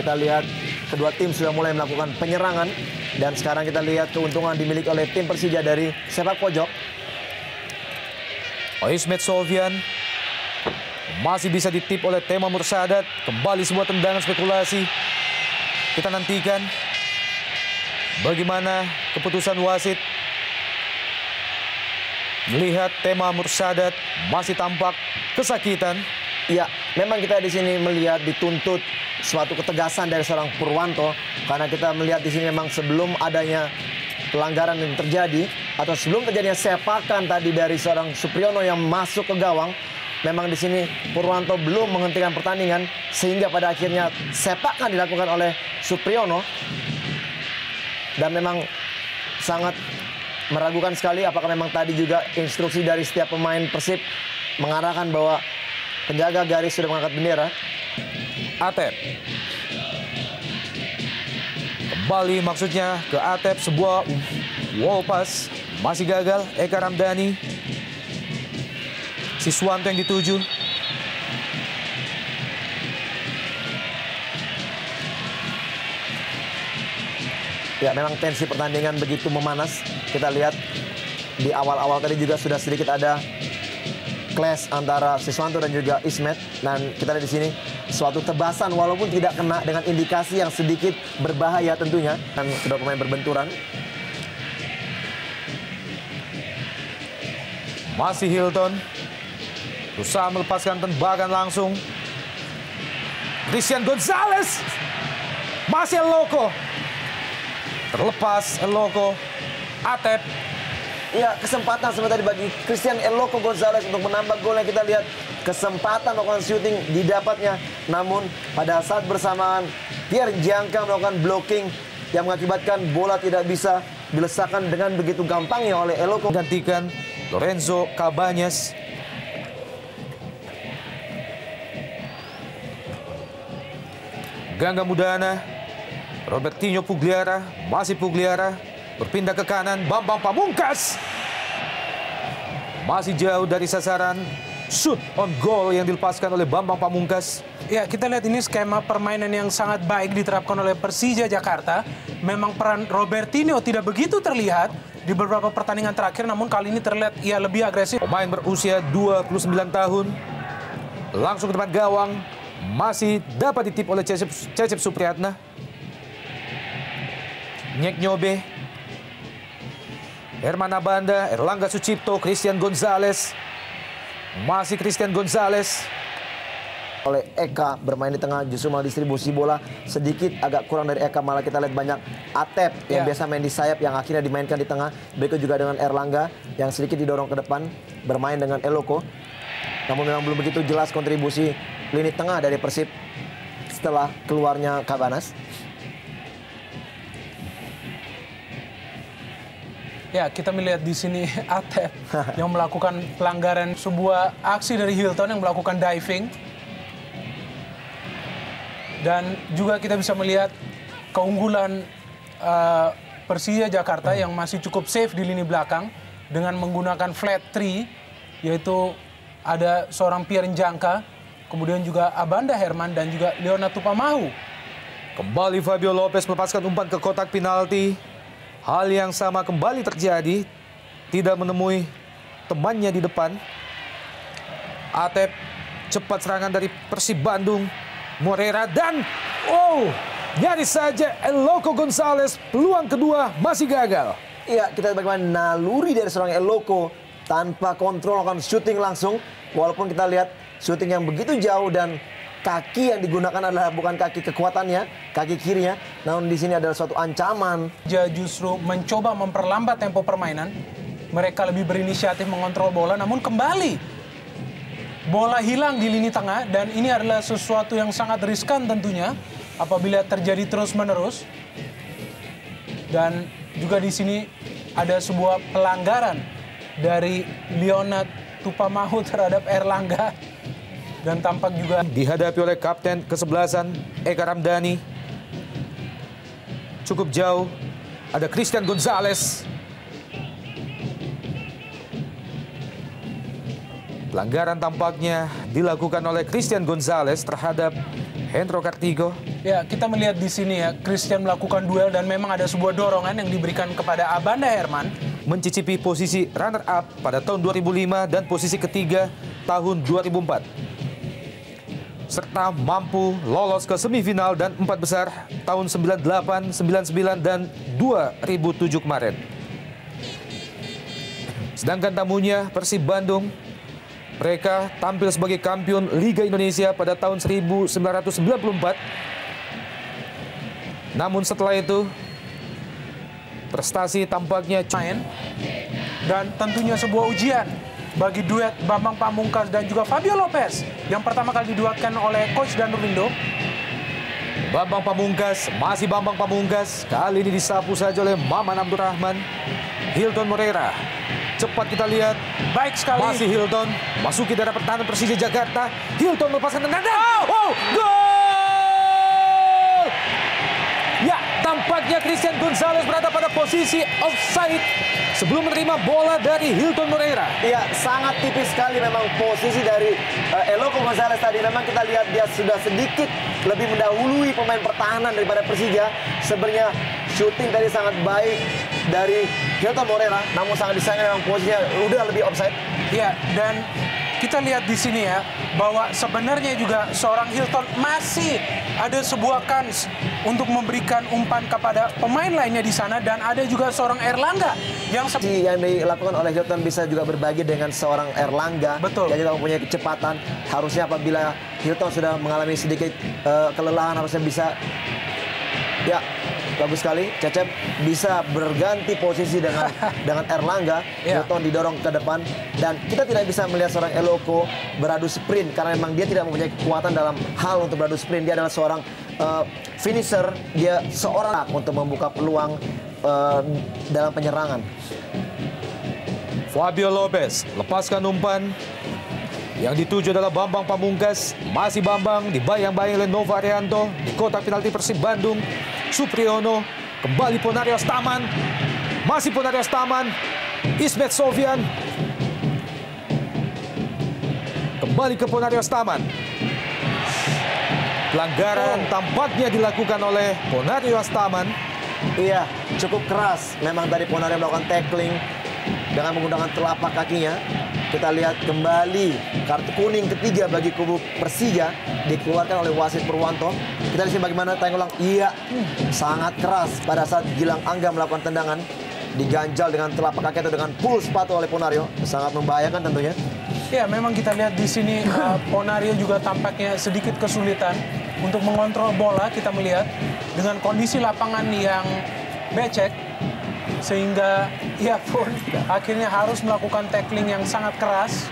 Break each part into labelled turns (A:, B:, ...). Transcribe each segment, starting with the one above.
A: kita lihat kedua tim sudah mulai melakukan penyerangan. Dan sekarang kita lihat keuntungan dimiliki oleh tim Persija dari sepak pojok.
B: Ismet Sofyan masih bisa ditip oleh Tema Mursadat. Kembali sebuah tendangan spekulasi. Kita nantikan bagaimana keputusan wasit. Melihat Tema Mursadat masih tampak kesakitan.
A: Ya, memang kita di sini melihat dituntut suatu ketegasan dari seorang Purwanto, karena kita melihat di sini memang sebelum adanya pelanggaran yang terjadi atau sebelum terjadinya sepakan tadi dari seorang Supriyono yang masuk ke gawang, memang di sini Purwanto belum menghentikan pertandingan sehingga pada akhirnya sepakan dilakukan oleh Supriyono. Dan memang sangat meragukan sekali apakah memang tadi juga instruksi dari setiap pemain Persib mengarahkan bahwa penjaga garis sudah mengangkat bendera.
B: Atep. Kembali maksudnya ke Atep, sebuah wall pass. Masih gagal, Eka Ramdhani. Siswanto yang dituju.
A: Ya, memang tensi pertandingan begitu memanas. Kita lihat di awal-awal tadi juga sudah sedikit ada clash antara Siswanto dan juga Ismet. Dan kita lihat di sini suatu tebasan walaupun tidak kena dengan indikasi yang sedikit berbahaya tentunya. Dan kedua pemain berbenturan.
B: Masih Hilton. Berusaha melepaskan tembakan langsung. Christian Gonzalez. Masih Eloko. Terlepas Eloko. Atep.
A: Ya, kesempatan sebenarnya bagi Christian Eloko Gonzalez untuk menambah gol yang kita lihat. Kesempatan melakukan shooting didapatnya. Namun pada saat bersamaan Pierre Jangka melakukan blocking yang mengakibatkan bola tidak bisa dilesakkan dengan begitu gampangnya oleh Eloko.
B: Gantikan Lorenzo Cabañas. Gangga Mudana. Robertinho Pugliara. Masih Pugliara. Berpindah ke kanan, Bambang Pamungkas. Masih jauh dari sasaran. Shoot on goal yang dilepaskan oleh Bambang Pamungkas.
C: Ya, kita lihat ini skema permainan yang sangat baik diterapkan oleh Persija Jakarta. Memang peran Robertinho tidak begitu terlihat di beberapa pertandingan terakhir, namun kali ini terlihat ia lebih agresif.
B: Pemain berusia 29 tahun. Langsung ke depan gawang. Masih dapat ditip oleh Cecep Supriyatna. Nyek Nyobe. Herman Abanda, Erlangga Sucipto, Christian Gonzalez. Masih Christian Gonzalez.
A: Oleh Eka bermain di tengah, justru malah distribusi bola sedikit agak kurang dari Eka. Malah kita lihat banyak Atep yang biasa main di sayap yang akhirnya dimainkan di tengah. Berikut juga dengan Erlangga yang sedikit didorong ke depan, bermain dengan Eloko. Namun memang belum begitu jelas kontribusi lini tengah dari Persib setelah keluarnya Cabanas.
C: Ya, kita melihat di sini Atep yang melakukan pelanggaran sebuah aksi dari Hilton yang melakukan diving. Dan juga kita bisa melihat keunggulan Persija Jakarta yang masih cukup safe di lini belakang dengan menggunakan flat three, yaitu ada seorang Pierre Njangka, kemudian juga Abanda Herman dan juga Leonard Tupamahu.
B: Kembali Fabio Lopez melepaskan umpan ke kotak penalti. Hal yang sama kembali terjadi. Tidak menemui temannya di depan. Atep, cepat serangan dari Persib Bandung. Morera dan nyaris saja Eloko Gonzalez. Peluang kedua masih gagal.
A: Iya, kita lihat bagaimana naluri dari seorang Eloko tanpa kontrol akan syuting langsung. Walaupun kita lihat syuting yang begitu jauh dan kaki yang digunakan adalah bukan kaki kekuatannya, kaki kirinya. Namun di sini adalah suatu ancaman.
C: Dia justru mencoba memperlambat tempo permainan. Mereka lebih berinisiatif mengontrol bola, namun kembali bola hilang di lini tengah. Dan ini adalah sesuatu yang sangat riskan tentunya apabila terjadi terus-menerus. Dan juga di sini ada sebuah pelanggaran dari Leonard Tupamahu terhadap Erlangga. Dan tampak juga
B: dihadapi oleh kapten kesebelasan Eka Ramdhani. Cukup jauh. Ada Christian Gonzalez. Pelanggaran tampaknya dilakukan oleh Christian Gonzalez terhadap Hendro Kartigo.
C: Ya, kita melihat di sini ya, Christian melakukan duel dan memang ada sebuah dorongan yang diberikan kepada Abanda Herman.
B: Mencicipi posisi runner-up pada tahun 2005 dan posisi ketiga tahun 2004. Serta mampu lolos ke semifinal dan 4 besar tahun 98, 99, dan 2007 kemarin. Sedangkan tamunya Persib Bandung, mereka tampil sebagai kampion Liga Indonesia pada tahun 1994. Namun setelah itu, prestasi tampaknya
C: Main. Dan tentunya sebuah ujian bagi duet Bambang Pamungkas dan juga Fabio Lopez yang pertama kali diduetkan oleh Coach Danurindo.
B: Bambang Pamungkas, masih Bambang Pamungkas, kali ini disapu saja oleh Maman Abdurrahman. Hilton Moreira, cepat kita lihat,
C: Baik sekali.
B: masih Hilton, masuki daerah pertahanan Persija Jakarta. Hilton melepaskan tendangan. Oh, gol! Ya, tampaknya Christian Gonzalez berada pada posisi offside sebelum menerima bola dari Hilton Moreira.
A: Iya, sangat tipis sekali memang posisi dari Eloko Gonzalez tadi. Memang kita lihat dia sudah sedikit lebih mendahului pemain pertahanan daripada Persija. Sebenarnya shooting tadi sangat baik dari Hilton Moreira, namun sangat disayangkan memang posisinya udah lebih offside.
C: Ya, dan kita lihat di sini ya, bahwa sebenarnya juga seorang Hilton masih ada sebuah kans untuk memberikan umpan kepada pemain lainnya di sana, dan ada juga seorang Erlangga yang
A: Yang dilakukan oleh Hilton bisa juga berbagi dengan seorang Erlangga.
C: Betul.
A: Yang juga mempunyai kecepatan. Harusnya apabila Hilton sudah mengalami sedikit kelelahan, harusnya bisa, ya, bagus sekali. Cecep bisa berganti posisi dengan Erlangga.
C: Ya.
A: Hilton didorong ke depan, dan kita tidak bisa melihat seorang Eloko beradu sprint karena memang dia tidak mempunyai kekuatan dalam hal untuk beradu sprint. Dia adalah seorang finisher. Dia seorang untuk membuka peluang dalam penyerangan.
B: Fabio Lopez lepaskan umpan. Yang dituju adalah Bambang Pamungkas. Masih Bambang, dibayang-bayang oleh Nova Arianto. Di kotak penalti Persib Bandung, Supriyono. Kembali Ponarius Taman. Masih Ponarius Taman. Ismet Sofian. Kembali ke Ponarius Taman. Pelanggaran tampaknya dilakukan oleh Ponarius Taman.
A: Iya, cukup keras. Memang tadi Ponarius melakukan tackling dengan menggunakan telapak kakinya. Kita lihat kembali kartu kuning ketiga bagi kubu Persija dikeluarkan oleh wasit Purwanto. Kita lihat bagaimana tayang ulang. Iya, sangat keras pada saat Gilang Angga melakukan tendangan, diganjal dengan telapak kaki atau dengan pull sepatu oleh Ponario. Sangat membahayakan tentunya.
C: Ya, memang kita lihat di sini Ponario juga tampaknya sedikit kesulitan untuk mengontrol bola. Kita melihat dengan kondisi lapangan yang becek, sehingga ia pun akhirnya harus melakukan tackling yang sangat keras.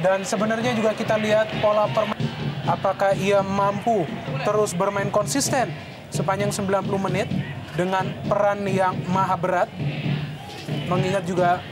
C: Dan sebenarnya juga kita lihat pola permainan, apakah ia mampu terus bermain konsisten sepanjang 90 menit dengan peran yang maha berat. Mengingat juga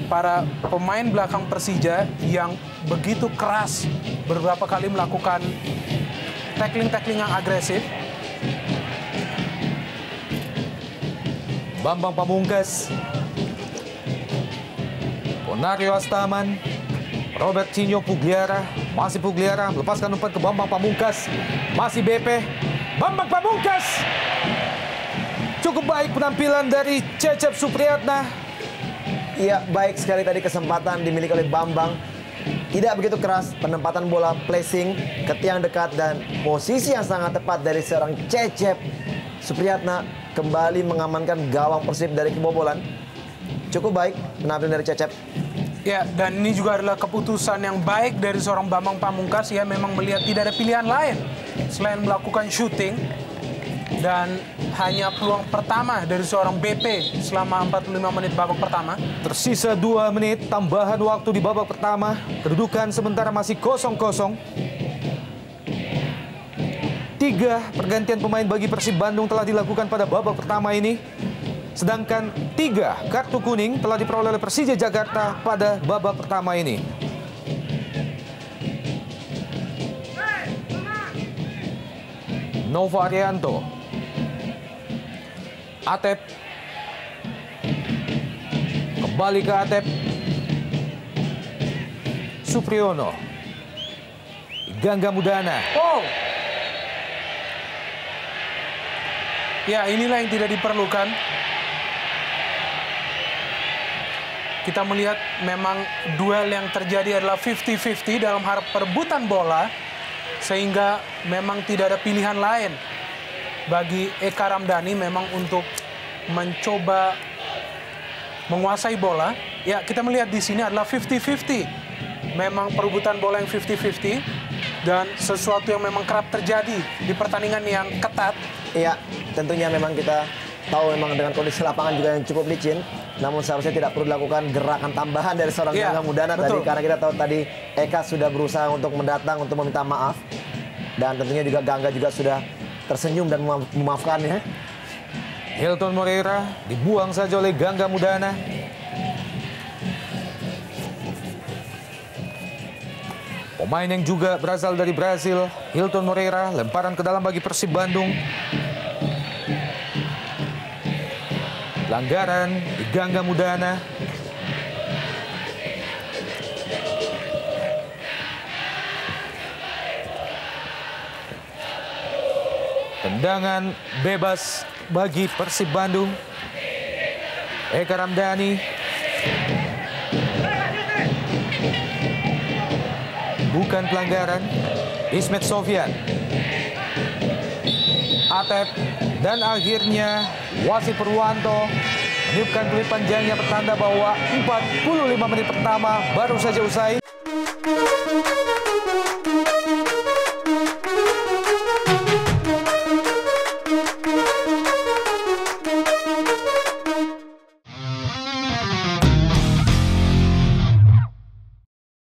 C: para pemain belakang Persija yang begitu keras, beberapa kali melakukan tackling-tackling yang agresif.
B: Bambang Pamungkas, Ponarius Taman, Robertinho Pugliara, masih Pugliara, melepaskan umpan ke Bambang Pamungkas, masih BP, Bambang Pamungkas. Cukup baik penampilan dari Cecep Supriyatna.
A: Iya, baik sekali tadi kesempatan dimiliki oleh Bambang. Tidak begitu keras, penempatan bola, placing ke tiang dekat, dan posisi yang sangat tepat dari seorang Cecep Supriyatna kembali mengamankan gawang Persib dari kebobolan. Cukup baik penampilan dari Cecep.
C: Ya, dan ini juga adalah keputusan yang baik dari seorang Bambang Pamungkas. Ya, memang melihat tidak ada pilihan lain selain melakukan shooting. Dan hanya peluang pertama dari seorang BP selama 45 menit babak pertama.
B: Tersisa 2 menit tambahan waktu di babak pertama. Kedudukan sementara masih 0-0. 3 pergantian pemain bagi Persib Bandung telah dilakukan pada babak pertama ini. Sedangkan 3 kartu kuning telah diperoleh oleh Persija Jakarta pada babak pertama ini. Nova Arianto, Atep, kembali ke Atep, Supriyono, Gangga Mudana.
C: Oh, Ya, inilah yang tidak diperlukan. Kita melihat memang duel yang terjadi adalah 50-50 dalam hal perebutan bola, sehingga memang tidak ada pilihan lain bagi Eka Ramdhani memang untuk mencoba menguasai bola. Ya, kita melihat di sini adalah 50-50. Memang perebutan bola yang 50-50 dan sesuatu yang memang kerap terjadi di pertandingan yang ketat.
A: Iya, tentunya memang kita tahu memang dengan kondisi lapangan juga yang cukup licin, namun seharusnya tidak perlu dilakukan gerakan tambahan dari seorang
C: Iya,
A: Gangga Mudana tadi,
C: betul.
A: karena kita tahu tadi Eka sudah berusaha untuk mendatang untuk meminta maaf, dan tentunya juga Gangga juga sudah tersenyum dan memaafkannya.
B: Hilton Moreira dibuang saja oleh Gangga Mudana. Pemain yang juga berasal dari Brasil, Hilton Moreira, lemparan ke dalam bagi Persib Bandung. Pelanggaran di Gangga Mudana. Tendangan bebas bagi Persib Bandung. Eka Ramdhani. Bukan pelanggaran. Ismet Sofyan. Atep. Dan akhirnya wasit Purwanto meniupkan peluit panjangnya, pertanda bahwa 45 menit pertama baru saja usai.